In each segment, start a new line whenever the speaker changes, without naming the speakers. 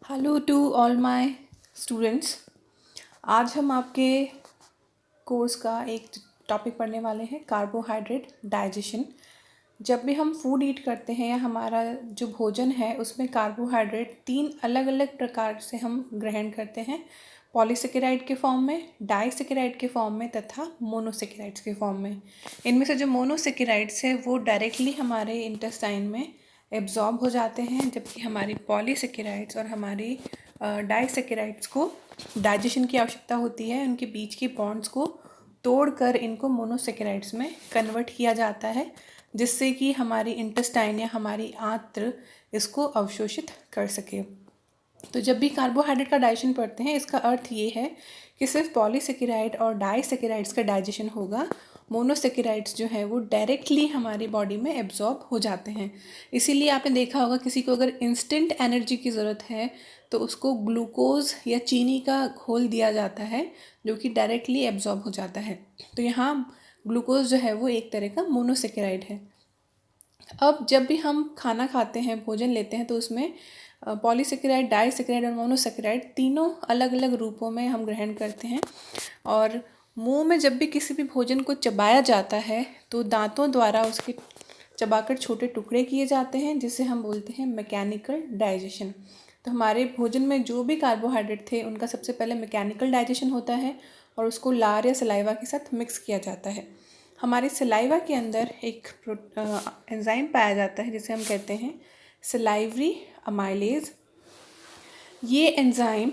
Hello to all my students. आज हम आपके कोर्स का एक टॉपिक पढ़ने वाले हैं, कार्बोहाइड्रेट डाइजेशन। जब भी हम फूड ईट करते हैं या हमारा जो भोजन है उसमें कार्बोहाइड्रेट 3 अलग अलग प्रकार से हम ग्रहण करते हैं, पॉलीसेकेराइड के फॉर्म में, डाइसेकेराइड के फॉर्म में तथा मोनोसेकेराइड्स के फॉर्म में। इनमें से जो मोनोसेकेराइड्स है वो डायरेक्टली हमारे इंटेस्टाइन में एब्जॉर्ब हो जाते हैं, जबकि हमारी पॉलीसेकेराइड्स और हमारी डाइसेकेराइड्स को डाइजेशन की आवश्यकता होती है। उनके बीच के बॉन्ड्स को तोड़कर इनको मोनोसेकेराइड्स में कन्वर्ट किया जाता है, जिससे कि हमारी इंटेस्टाइन या हमारी आंत्र इसको अवशोषित कर सके। तो जब भी कार्बोहाइड्रेट का डाइजेशन पढ़ते हैं, इसका अर्थ ये है कि सिर्फ पॉलीसेकेराइड और डाइसेकेराइड्स का डाइजेशन होगा, मोनोसेकेराइड्स जो है वो डायरेक्टली हमारी बॉडी में एब्जॉर्ब हो जाते हैं। इसीलिए आपने देखा होगा किसी को अगर इंस्टेंट एनर्जी की ज़रूरत है तो उसको ग्लूकोज या चीनी का घोल दिया जाता है, जो कि डायरेक्टली एब्जॉर्ब हो जाता है। तो यहाँ ग्लूकोज जो है वो एक तरह का मोनोसेकेराइड है। अब जब भी हम खाना खाते हैं, भोजन लेते हैं, तो उसमें पॉलीसेकेराइड, डाइसेकेराइड और मोनोसेकेराइड तीनों अलग अलग रूपों में हम ग्रहण करते हैं। और मुंह में जब भी किसी भी भोजन को चबाया जाता है तो दांतों द्वारा उसके चबाकर छोटे टुकड़े किए जाते हैं, जिसे हम बोलते हैं मैकेनिकल डाइजेशन। तो हमारे भोजन में जो भी कार्बोहाइड्रेट थे उनका सबसे पहले मैकेनिकल डाइजेशन होता है और उसको लार या सलाइवा के साथ मिक्स किया जाता है। हमारे सलाइवा के अंदर एक एंजाइम पाया जाता है जिसे हम कहते हैं सलाइवरी अमाइलेज। ये एंजाइम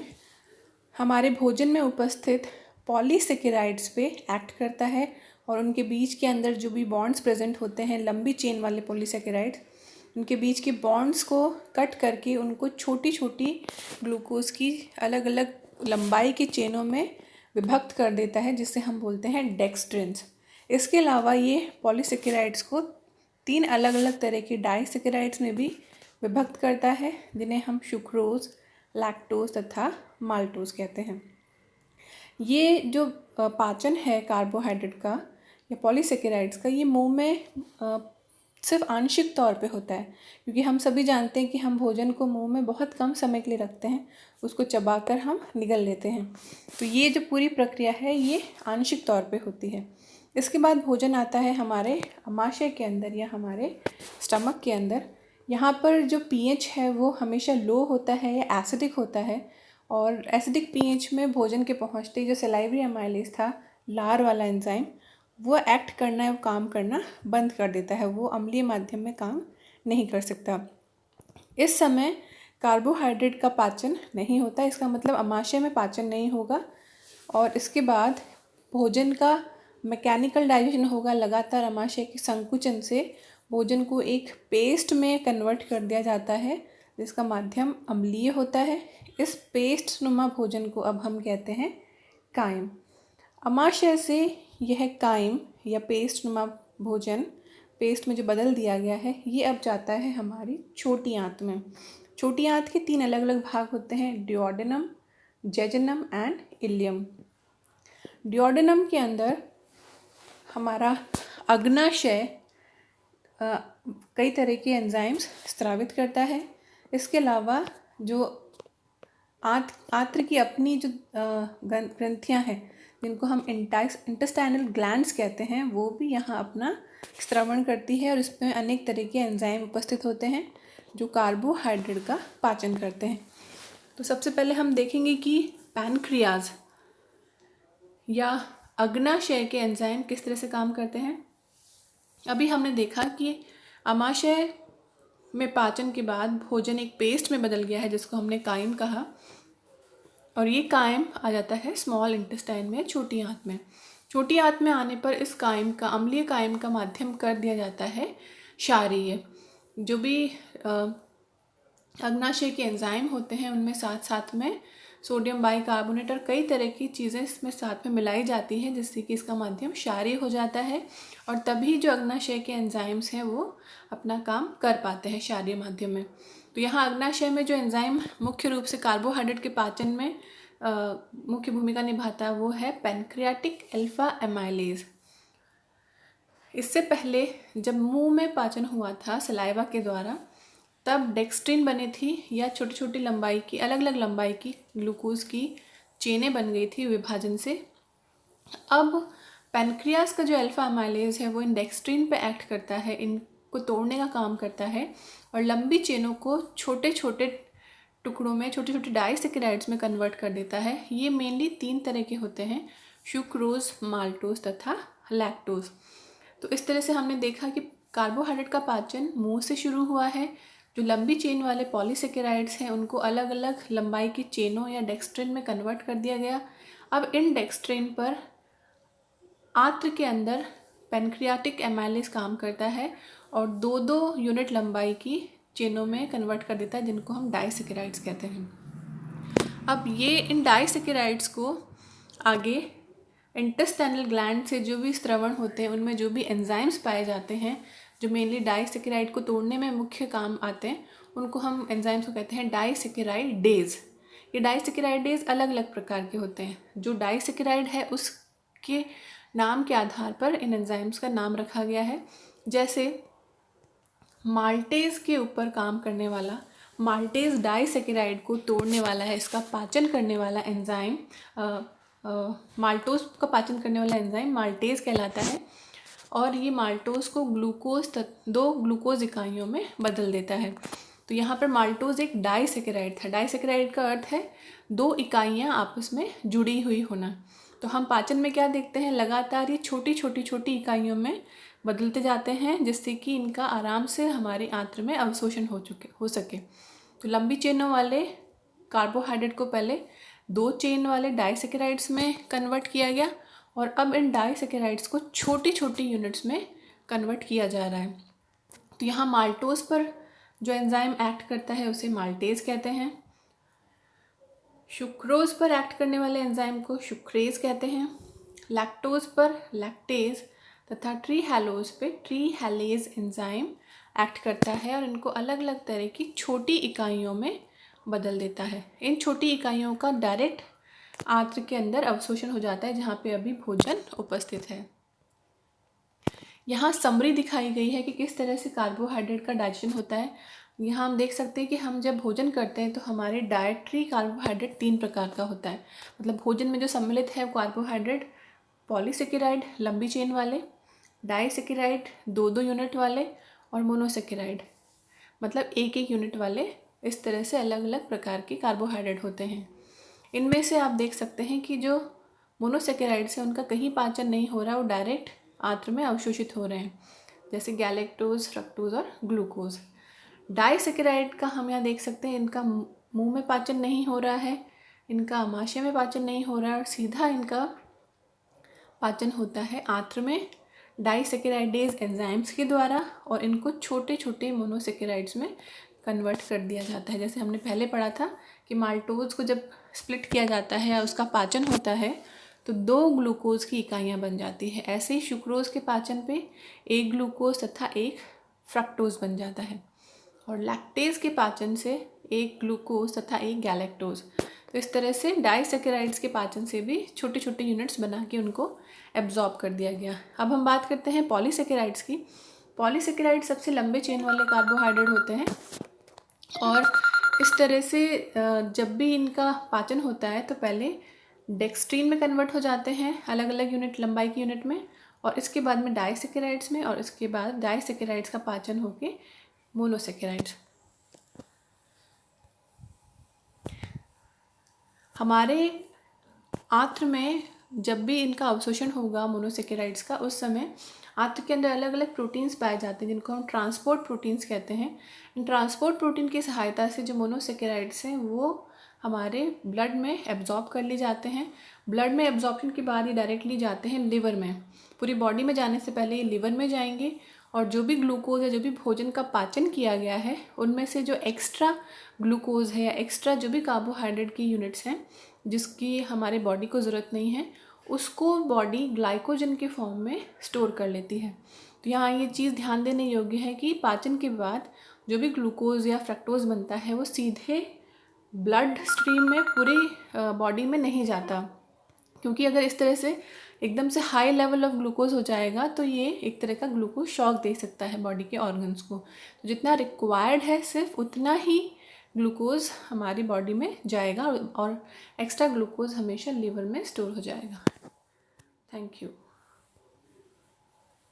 हमारे भोजन में उपस्थित पॉलीसेकेराइड्स पे एक्ट करता है और उनके बीच के अंदर जो भी बॉन्ड्स प्रेजेंट होते हैं, लंबी चेन वाले पॉलीसेकेराइड्स, उनके बीच के बॉन्ड्स को कट करके उनको छोटी छोटी ग्लूकोज की अलग अलग लंबाई की चेनों में विभक्त कर देता है, जिसे हम बोलते हैं डेक्स्ट्रिन्स। इसके अलावा ये पॉलीसेकेराइड्स को 3 अलग अलग तरह के डाइसेकेराइड्स में भी विभक्त करता है, जिन्हें हम सुक्रोज, लैक्टोज तथा माल्टोज कहते हैं। ये जो पाचन है कार्बोहाइड्रेट का या पॉलीसेकेराइड्स का, ये मुंह में सिर्फ आंशिक तौर पे होता है, क्योंकि हम सभी जानते हैं कि हम भोजन को मुंह में बहुत कम समय के लिए रखते हैं, उसको चबाकर हम निगल लेते हैं। तो ये जो पूरी प्रक्रिया है ये आंशिक तौर पे होती है। इसके बाद भोजन आता है हमारे अमाशय के अंदर या हमारे स्टमक के अंदर। यहाँ पर जो पीएच है वो हमेशा लो होता है या एसिडिक होता है, और एसिडिक पीएच में भोजन के पहुँचते जो सलाइवरी अमाइलेज था, लार वाला एंजाइम, वो एक्ट करना या काम करना बंद कर देता है, वो अम्लीय माध्यम में काम नहीं कर सकता। इस समय कार्बोहाइड्रेट का पाचन नहीं होता, इसका मतलब अमाशय में पाचन नहीं होगा, और इसके बाद भोजन का मैकेनिकल डाइजेशन होगा। लगातार अमाशय के संकुचन से भोजन को एक पेस्ट में कन्वर्ट कर दिया जाता है, जिसका माध्यम अम्लीय होता है। इस पेस्ट नुमा भोजन को अब हम कहते हैं कायम। अमाशय से यह कायम या पेस्ट नुमा भोजन, पेस्ट में जो बदल दिया गया है, ये अब जाता है हमारी छोटी आंत में। छोटी आंत के 3 अलग अलग भाग होते हैं, डिओडेनम, जेजनम एंड इलियम। डिओडेनम के अंदर हमारा अग्नाशय कई तरह के एंजाइम्स स्रावित करता है। इसके अलावा जो आंत्र की अपनी जो ग्रंथियां हैं, जिनको हम इंटेस्टाइनल ग्लैंड्स कहते हैं, वो भी यहाँ अपना श्रवण करती है, और इसमें अनेक तरह के एंजाइम उपस्थित होते हैं जो कार्बोहाइड्रेट का पाचन करते हैं। तो सबसे पहले हम देखेंगे कि पैनक्रियाज या अग्नाशय के एंजाइम किस तरह से काम करते हैं। अभी हमने देखा कि अमाशय में पाचन के बाद भोजन एक पेस्ट में बदल गया है, जिसको हमने कायम कहा, और ये कायम आ जाता है स्मॉल इंटेस्टाइन में, छोटी आंत में। छोटी आंत में आने पर इस कायम का, अम्लीय कायम का माध्यम कर दिया जाता है क्षारीय। जो भी अग्नाशय के एंजाइम होते हैं उनमें साथ साथ में सोडियम बाइकार्बोनेट और कई तरह की चीज़ें इसमें साथ में मिलाई जाती हैं, जिससे कि इसका माध्यम क्षारीय हो जाता है, और तभी जो अग्नाशय के एंजाइम्स हैं वो अपना काम कर पाते हैं क्षारीय माध्यम में। तो यहाँ अग्नाशय में जो एंजाइम मुख्य रूप से कार्बोहाइड्रेट के पाचन में मुख्य भूमिका निभाता है वो है पैनक्रियाटिक अल्फा एमाइलेज। इससे पहले जब मुंह में पाचन हुआ था सलाइवा के द्वारा, तब डेक्स्ट्रिन बनी थी या छोटी छोटी लंबाई की, अलग अलग लंबाई की ग्लूकोज की चेनें बन गई थी विभाजन से। अब पैनक्रियास का जो अल्फा अमाइलेज है वो इन डेक्स्ट्रिन पे एक्ट करता है, इनको तोड़ने का काम करता है और लंबी चेनों को छोटे छोटे टुकड़ों में, छोटे छोटे डाइसेकेराइड्स में कन्वर्ट कर देता है। ये मेनली 3 तरह के होते हैं, सुक्रोज, माल्टोज तथा लैक्टोज। तो इस तरह से हमने देखा कि कार्बोहाइड्रेट का पाचन मुंह से शुरू हुआ है। जो लंबी चेन वाले पॉलीसेकेराइड्स हैं उनको अलग अलग लंबाई की चेनों या डेक्स्ट्रिन में कन्वर्ट कर दिया गया। अब इन डेक्स्ट्रिन पर आंत्र के अंदर पैनक्रियाटिक एमाइलेज काम करता है और 2-2 यूनिट लंबाई की चेनों में कन्वर्ट कर देता है, जिनको हम डाइसेकेराइड्स कहते हैं। अब ये इन डाइसेकेराइड्स को आगे इंटेस्टाइनल ग्लैंड से जो भी स्रवण होते हैं उनमें जो भी एंजाइम्स पाए जाते हैं जो मेनली डाइसेकेराइड को तोड़ने में मुख्य काम आते हैं, उनको हम एंजाइम्स को कहते हैं डाइसेकेराइडेज। ये डाइसेकेराइडेज अलग अलग प्रकार के होते हैं। जो डाइसेकेराइड है उसके नाम के आधार पर इन एंजाइम्स का नाम रखा गया है। जैसे माल्टेज के ऊपर काम करने वाला, माल्टेज डाइसेकेराइड को तोड़ने वाला है, इसका पाचन करने वाला एंजाइम माल्टोज का पाचन करने वाला एंजाइम माल्टेज कहलाता है और ये माल्टोज को 2 ग्लूकोज इकाइयों में बदल देता है। तो यहाँ पर माल्टोज एक डाइसेकेराइड था। डाइसेकेराइड का अर्थ है 2 इकाइयाँ आपस में जुड़ी हुई होना। तो हम पाचन में क्या देखते हैं, लगातार ये छोटी छोटी छोटी इकाइयों में बदलते जाते हैं जिससे कि इनका आराम से हमारे आंत्र में अवशोषण हो सके। तो लंबी चेनों वाले कार्बोहाइड्रेट को पहले 2 चेन वाले डाइसेकेराइड्स में कन्वर्ट किया गया और अब इन डाइसेकेराइड्स को छोटी छोटी यूनिट्स में कन्वर्ट किया जा रहा है। तो यहाँ माल्टोज पर जो एंजाइम एक्ट करता है उसे माल्टेज कहते हैं, सुक्रोज पर एक्ट करने वाले एंजाइम को सुक्रेज कहते हैं, लैक्टोज पर लैक्टेज तथा ट्रीहैलोज पे ट्रीहैलेज एंजाइम एक्ट करता है और इनको अलग अलग तरह की छोटी इकाइयों में बदल देता है। इन छोटी इकाइयों का डायरेक्ट आंत्र के अंदर अवशोषण हो जाता है जहाँ पे अभी भोजन उपस्थित है। यहाँ समरी दिखाई गई है कि किस तरह से कार्बोहाइड्रेट का डाइजेशन होता है। यहाँ हम देख सकते हैं कि हम जब भोजन करते हैं तो हमारे डाइटरी कार्बोहाइड्रेट 3 प्रकार का होता है। मतलब भोजन में जो सम्मिलित है कार्बोहाइड्रेट पॉलीसेकेराइड लंबी चेन वाले, डाइसेकेराइड 2-2 यूनिट वाले और मोनोसेकेराइड मतलब 1-1 यूनिट वाले। इस तरह से अलग अलग प्रकार के कार्बोहाइड्रेट होते हैं। इनमें से आप देख सकते हैं कि जो मोनोसेकेराइड्स हैं उनका कहीं पाचन नहीं हो रहा, वो डायरेक्ट आंत्र में अवशोषित हो रहे हैं, जैसे गैलेक्टोज, फ्रक्टोज और ग्लूकोज। डाइसेकेराइड का हम यहाँ देख सकते हैं इनका मुंह में पाचन नहीं हो रहा है, इनका आमाशय में पाचन नहीं हो रहा है और सीधा इनका पाचन होता है आंत्र में डाइसेकेराइडेज एंजाइम्स के द्वारा और इनको छोटे छोटे मोनोसेकेराइड्स में कन्वर्ट कर दिया जाता है। जैसे हमने पहले पढ़ा था कि माल्टोज को जब स्प्लिट किया जाता है या उसका पाचन होता है तो 2 ग्लूकोज की इकाइयाँ बन जाती है। ऐसे ही सुक्रोज के पाचन पे 1 ग्लूकोज तथा 1 फ्रक्टोज बन जाता है और लैक्टेज के पाचन से 1 ग्लूकोज तथा 1 गैलेक्टोज। तो इस तरह से डाइसेकेराइड्स के पाचन से भी छोटे छोटे यूनिट्स बना के उनको एब्जॉर्ब कर दिया गया। अब हम बात करते हैं पॉलीसेकेराइड्स की। पॉलीसेकेराइड सबसे लंबे चेन वाले कार्बोहाइड्रेट होते हैं और इस तरह से जब भी इनका पाचन होता है तो पहले डेक्स्ट्रीन में कन्वर्ट हो जाते हैं अलग अलग यूनिट लंबाई की यूनिट में और इसके बाद में डाइसेकेराइड्स में और इसके बाद डाइसेकेराइड्स का पाचन होके मोनोसेकेराइड्स। हमारे आंत्र में जब भी इनका अवशोषण होगा मोनोसेकेराइड्स का, उस समय आंत्र के अंदर अलग अलग प्रोटीन्स पाए जाते हैं जिनको हम ट्रांसपोर्ट प्रोटीन्स कहते हैं। इन ट्रांसपोर्ट प्रोटीन की सहायता से जो मोनोसेकेराइड्स हैं वो हमारे ब्लड में एब्जॉर्ब कर लिए जाते हैं। ब्लड में एब्जॉर्प्शन के बाद ये डायरेक्टली जाते हैं लिवर में। पूरी बॉडी में जाने से पहले ये लिवर में जाएंगे और जो भी ग्लूकोज है, जो भी भोजन का पाचन किया गया है, उनमें से जो एक्स्ट्रा ग्लूकोज है या एक्स्ट्रा जो भी कार्बोहाइड्रेट की यूनिट्स हैं जिसकी हमारे बॉडी को ज़रूरत नहीं है, उसको बॉडी ग्लाइकोजन के फॉर्म में स्टोर कर लेती है। तो यहाँ ये चीज़ ध्यान देने योग्य है कि पाचन के बाद जो भी ग्लूकोज या फ्रक्टोज बनता है वो सीधे ब्लड स्ट्रीम में पूरी बॉडी में नहीं जाता, क्योंकि अगर इस तरह से एकदम से हाई लेवल ऑफ ग्लूकोज हो जाएगा तो ये एक तरह का ग्लूकोज शॉक दे सकता है बॉडी के ऑर्गन्स को। तो जितना रिक्वायर्ड है सिर्फ उतना ही ग्लूकोज हमारी बॉडी में जाएगा और एक्स्ट्रा ग्लूकोज हमेशा लीवर में स्टोर हो जाएगा। Thank you.